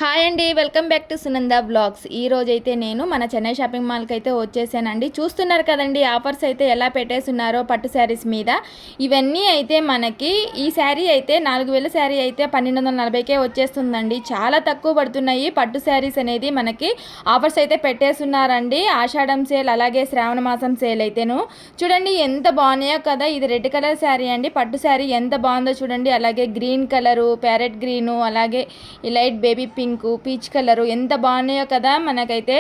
Hi అండి, welcome back to Sunanda blogs. ఈ రోజైతే నేను మన చెన్నై షాపింగ్ మాల్కి అయితే వచ్చేసానండి. చూస్తున్నారు కదండి ఆఫర్స్ అయితే ఎలా పెట్టేస్తున్నారో పట్టు శారీస్ మీద. ఇవన్నీ అయితే మనకి ఈ శారీ అయితే 4000 శారీ అయితే 1240కే వచ్చేస్తుందండి. చాలా తక్కువ పడుతున్నాయి పట్టు శారీస్ అనేది మనకి ఆఫర్స్ అయితే పెట్టేస్తున్నారండి. ఆషాఢం సేల్ అలాగే శ్రావణ మాసం సేల్ అయితేను చూడండి ఎంత బాగున్నాయో కదా. ఇది రెడ్ కలర్ శారీ అండి, పట్టు శారీ ఎంత బాగుందో చూడండి. అలాగే గ్రీన్ కలరు, ప్యారెట్ గ్రీను, అలాగే ఈ light baby pink, peach colour ఎంత బాగున్నాయో కదా. మనకైతే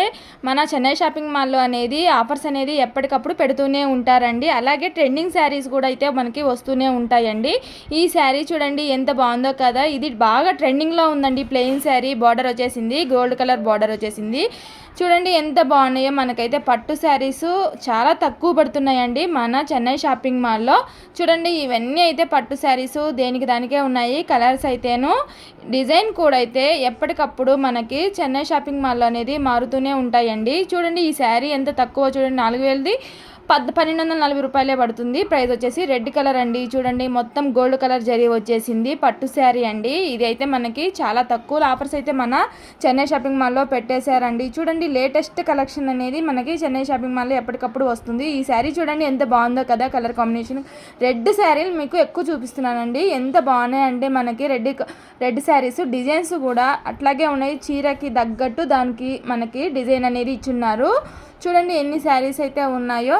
మన చెన్నై షాపింగ్ మాల్లో అనేది ఆఫర్స్ అనేది ఎప్పటికప్పుడు పెడుతూనే ఉంటారండి. అలాగే ట్రెండింగ్ శారీస్ కూడా అయితే మనకి వస్తూనే ఉంటాయండి. ఈ శారీ చూడండి ఎంత బాగుందో కదా. ఇది బాగా ట్రెండింగ్లో ఉందండి. ప్లెయిన్ శారీ, బార్డర్ వచ్చేసింది, గోల్డ్ కలర్ బార్డర్ వచ్చేసింది. చూడండి ఎంత బాగున్నాయో. మనకైతే పట్టు శారీస్ చాలా తక్కువ పడుతున్నాయండి మన చెన్నై షాపింగ్ మాల్లో. చూడండి ఇవన్నీ అయితే పట్టు శారీస్ దేనికి దానికే ఉన్నాయి. కలర్స్ అయితేను డిజైన్ కూడా అయితే ఎప్పటికప్పుడు మనకి చెన్నై షాపింగ్ మాల్ అనేది మారుతూనే ఉంటాయండి. చూడండి ఈ శారీ ఎంత తక్కువ చూడండి, 4000ది 1240 రూపాయలే పడుతుంది. ప్రైస్ వచ్చేసి రెడ్ కలర్ అండి. చూడండి మొత్తం గోల్డ్ కలర్ జరీ వచ్చేసింది, పట్టు శారీ అండి. ఇది అయితే మనకి చాలా తక్కువ ఆఫర్స్ అయితే మన చెన్నై షాపింగ్ మాల్లో పెట్టేశారండి. చూడండి లేటెస్ట్ కలెక్షన్ అనేది మనకి చెన్నై షాపింగ్ మాల్లో ఎప్పటికప్పుడు వస్తుంది. ఈ శారీ చూడండి ఎంత బాగుందో కదా. కలర్ కాంబినేషన్ రెడ్ శారీలు మీకు ఎక్కువ చూపిస్తున్నానండి. ఎంత బాగున్నాయి అంటే మనకి రెడ్ శారీస్ డిజైన్స్ కూడా అట్లాగే ఉన్నాయి. చీరకి తగ్గట్టు దానికి మనకి డిజైన్ అనేది ఇచ్చున్నారు. చూడండి ఎన్ని శారీస్ అయితే ఉన్నాయో.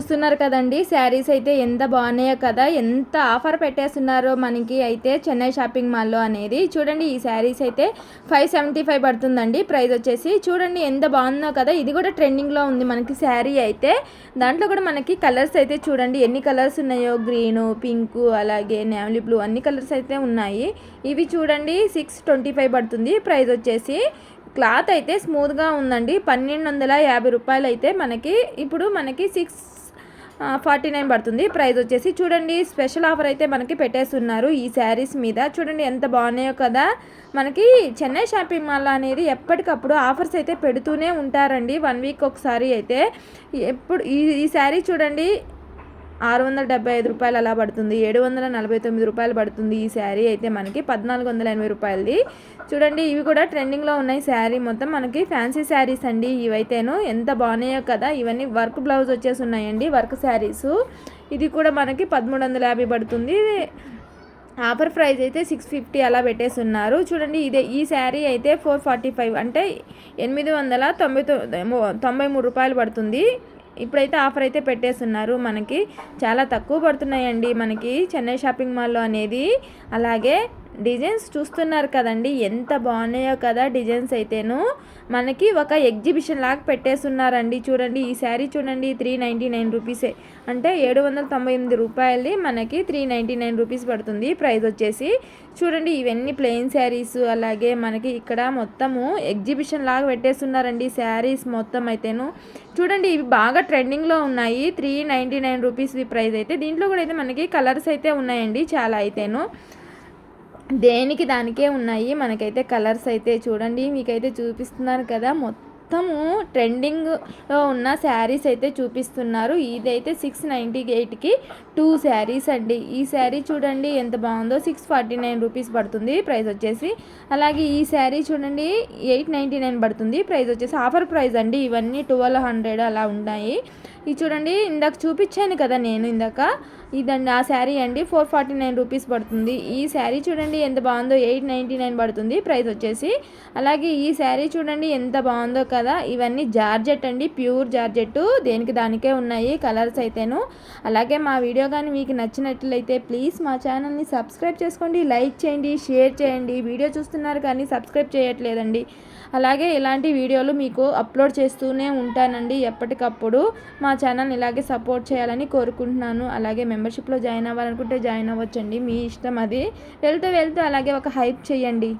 చూస్తున్నారు కదండి, శారీస్ అయితే ఎంత బాగున్నాయో కదా, ఎంత ఆఫర్ పెట్టేస్తున్నారో మనకి అయితే చెన్నై షాపింగ్ మాల్లో అనేది. చూడండి ఈ శారీస్ అయితే 575 పడుతుందండి ప్రైస్ వచ్చేసి. చూడండి ఎంత బాగుందో కదా, ఇది కూడా ట్రెండింగ్లో ఉంది మనకి శారీ అయితే. దాంట్లో కూడా మనకి కలర్స్ అయితే చూడండి ఎన్ని కలర్స్ ఉన్నాయో, గ్రీను, పింకు, అలాగే నేవీ బ్లూ అన్ని కలర్స్ అయితే ఉన్నాయి. ఇవి చూడండి 625 పడుతుంది ప్రైస్ వచ్చేసి. క్లాత్ అయితే స్మూత్గా ఉందండి. 1250 రూపాయలు అయితే మనకి ఇప్పుడు మనకి 649 పడుతుంది ప్రైస్ వచ్చేసి. చూడండి స్పెషల్ ఆఫర్ అయితే మనకి పెట్టేస్తున్నారు ఈ శారీస్ మీద. చూడండి ఎంత బాగున్నాయో కదా. మనకి చెన్నై షాపింగ్ మాల్ అనేది ఎప్పటికప్పుడు ఆఫర్స్ అయితే పెడుతూనే ఉంటారండి, 1 వీక్ ఒకసారి అయితే. ఎప్పుడు ఈ శారీ చూడండి 675 రూపాయలు అలా పడుతుంది, 749 రూపాయలు పడుతుంది ఈ శారీ అయితే మనకి. 1480 రూపాయలది. చూడండి ఇవి కూడా ట్రెండింగ్లో ఉన్నాయి శారీ మొత్తం మనకి. ఫ్యాన్సీ శారీస్ అండి ఇవైతేను, ఎంత బాగున్నాయో కదా. ఇవన్నీ వర్క్ బ్లౌజ్ వచ్చేసి ఉన్నాయండి, వర్క్ శారీసు. ఇది కూడా మనకి 1350 పడుతుంది. ఆఫర్ ప్రైస్ అయితే 650 అలా పెట్టేస్తున్నారు. చూడండి ఈ శారీ అయితే 445 అంటే 893 రూపాయలు పడుతుంది. ఇప్పుడైతే ఆఫర్ అయితే పెట్టేస్తున్నారు మనకి. చాలా తక్కువ పడుతున్నాయండి మనకి చెన్నై షాపింగ్ మాల్లో అనేది. అలాగే డిజైన్స్ చూస్తున్నారు కదండి ఎంత బాగున్నాయో కదా. డిజైన్స్ అయితేను మనకి ఒక ఎగ్జిబిషన్ లాగా పెట్టేస్తున్నారండి. చూడండి ఈ శారీ చూడండి 399 రూపీసే, అంటే 798 రూపాయలది మనకి 399 రూపీస్ పడుతుంది ప్రైస్ వచ్చేసి. చూడండి ఇవన్నీ ప్లెయిన్ శారీస్. అలాగే మనకి ఇక్కడ మొత్తము ఎగ్జిబిషన్ లాగా పెట్టేస్తున్నారండి శారీస్ మొత్తం అయితేను. చూడండి ఇవి బాగా ట్రెండింగ్లో ఉన్నాయి. 399 రూపీస్ ప్రైస్ అయితే. దీంట్లో కూడా అయితే మనకి కలర్స్ అయితే ఉన్నాయండి చాలా అయితేను, దేనికి దానికే ఉన్నాయి మనకైతే కలర్స్ అయితే. చూడండి మీకైతే చూపిస్తున్నారు కదా, మొత్తము ట్రెండింగ్లో ఉన్న శారీస్ అయితే చూపిస్తున్నారు. ఇదైతే 698కి 2 శారీస్ అండి. ఈ శారీ చూడండి ఎంత బాగుందో, 649 రూపీస్ పడుతుంది ప్రైస్ వచ్చేసి. అలాగే ఈ శారీ చూడండి 899 పడుతుంది ప్రైస్ వచ్చేసి. ఆఫర్ ప్రైస్ అండి ఇవన్నీ, 1200 అలా ఉన్నాయి. ఇది చూడండి ఇందాక చూపించాను కదా నేను ఇందాక, ఇదండి ఆ శారీ అండి 449 రూపీస్ పడుతుంది. ఈ శారీ చూడండి ఎంత బాగుందో, 899 పడుతుంది ప్రైస్ వచ్చేసి. అలాగే ఈ శారీ చూడండి ఎంత బాగుందో కదా. ఇవన్నీ జార్జెట్ అండి, ప్యూర్ జార్జెట్, దేనికి దానికే ఉన్నాయి కలర్స్ అయితేను. అలాగే మా వీడియో కానీ మీకు నచ్చినట్లయితే ప్లీజ్ మా ఛానల్ని సబ్స్క్రైబ్ చేసుకోండి, లైక్ చేయండి, షేర్ చేయండి. వీడియో చూస్తున్నారు కానీ సబ్స్క్రైబ్ చేయట్లేదండి. అలాగే ఇలాంటి వీడియోలు మీకు అప్లోడ్ చేస్తూనే ఉంటానండి ఎప్పటికప్పుడు. మా ఛానల్ ఇలాగే సపోర్ట్ చేయాలని కోరుకుంటున్నాను. అలాగే మెంబర్షిప్లో జాయిన్ అవ్వాలనుకుంటే జాయిన్ అవ్వచ్చండి, మీ ఇష్టం అది. వెళ్తూ అలాగే ఒక హైప్ చేయండి.